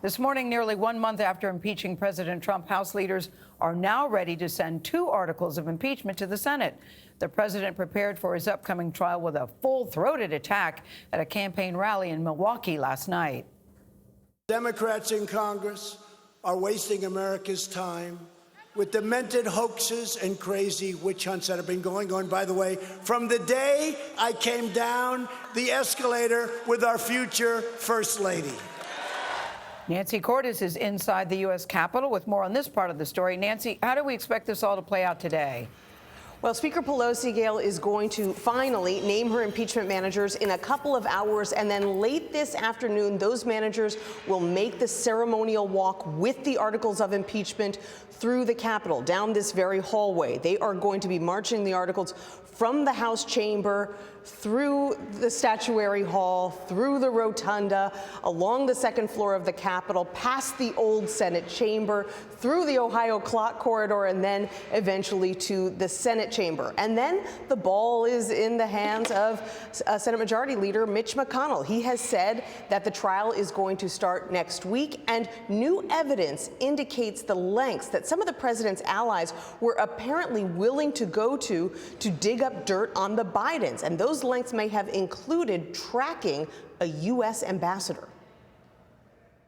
This morning, nearly 1 month after impeaching President Trump, House leaders are now ready to send 2 articles of impeachment to the Senate. The president prepared for his upcoming trial with a full-throated attack at a campaign rally in Milwaukee last night. Democrats in Congress are wasting America's time with demented hoaxes and crazy witch hunts that have been going on, by the way, from the day I came down the escalator with our future First Lady. Nancy Cordes is inside the U.S. Capitol with more on this part of the story. Nancy, how do we expect this all to play out today? Well, Speaker Pelosi, Gayle, is going to finally name her impeachment managers in a couple of hours, and then late this afternoon, those managers will make the ceremonial walk with the articles of impeachment through the Capitol, down this very hallway. They are going to be marching the articles from the House chamber, through the statuary hall, through the rotunda, along the second floor of the Capitol, past the old Senate chamber, through the Ohio clock corridor, and then eventually to the Senate chamber. And then the ball is in the hands of Senate Majority Leader Mitch McConnell. He has said that the trial is going to start next week, and new evidence indicates the lengths that some of the president's allies were apparently willing to go to dig up dirt on the Bidens. And those lengths may have included tracking a U.S. ambassador.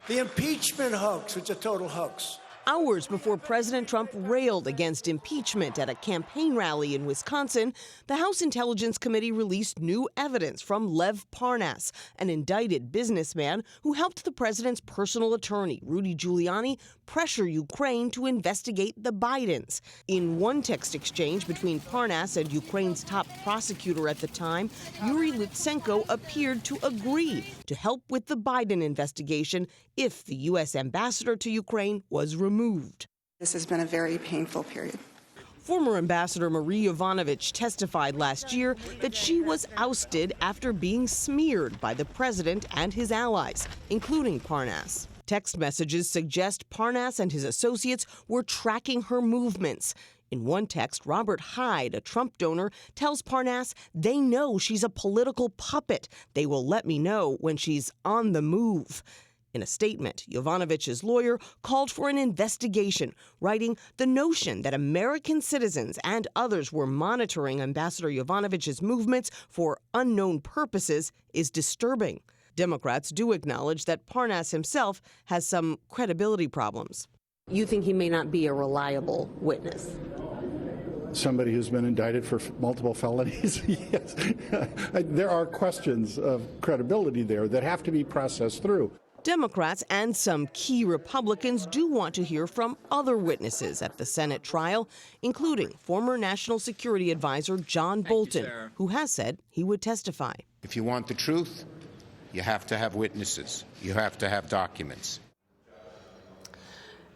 The impeachment hoax was a total hoax. Hours before President Trump railed against impeachment at a campaign rally in Wisconsin, the House Intelligence Committee released new evidence from Lev Parnas, an indicted businessman who helped the president's personal attorney, Rudy Giuliani, pressure Ukraine to investigate the Bidens. In one text exchange between Parnas and Ukraine's top prosecutor at the time, Yuri Lutsenko appeared to agree to help with the Biden investigation if the U.S. ambassador to Ukraine was removed. This has been a very painful period. Former Ambassador Marie Yovanovitch testified last year that she was ousted after being smeared by the president and his allies, including Parnas. Text messages suggest Parnas and his associates were tracking her movements. In one text, Robert Hyde, a Trump donor, tells Parnas they know she's a political puppet. They will let me know when she's on the move. In a statement, Yovanovitch's lawyer called for an investigation, writing the notion that American citizens and others were monitoring Ambassador Yovanovitch's movements for unknown purposes is disturbing. Democrats do acknowledge that Parnas himself has some credibility problems. You think he may not be a reliable witness? Somebody who's been indicted for multiple felonies? Yes. There are questions of credibility there that have to be processed through. Democrats and some key Republicans do want to hear from other witnesses at the Senate trial, including former National Security Advisor John Bolton, who has said he would testify. If you want the truth, you have to have witnesses. You have to have documents.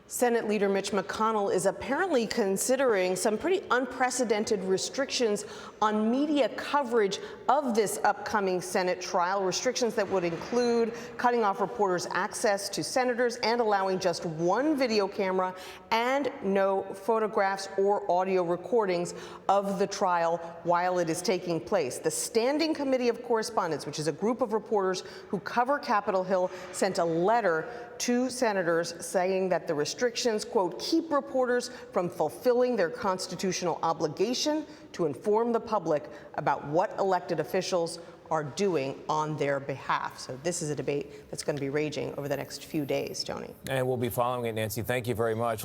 Senate Leader Mitch McConnell is apparently considering some pretty unprecedented restrictions on media coverage of this upcoming Senate trial, restrictions that would include cutting off reporters' access to senators and allowing just one video camera and no photographs or audio recordings of the trial while it is taking place. The Standing Committee of Correspondence, which is a group of reporters who cover Capitol Hill, sent a letter to senators saying that the restrictions, quote, keep reporters from fulfilling their constitutional obligation to inform the public about what elected officials are doing on their behalf. So this is a debate that's going to be raging over the next few days, Tony. And we'll be following it, Nancy. Thank you very much.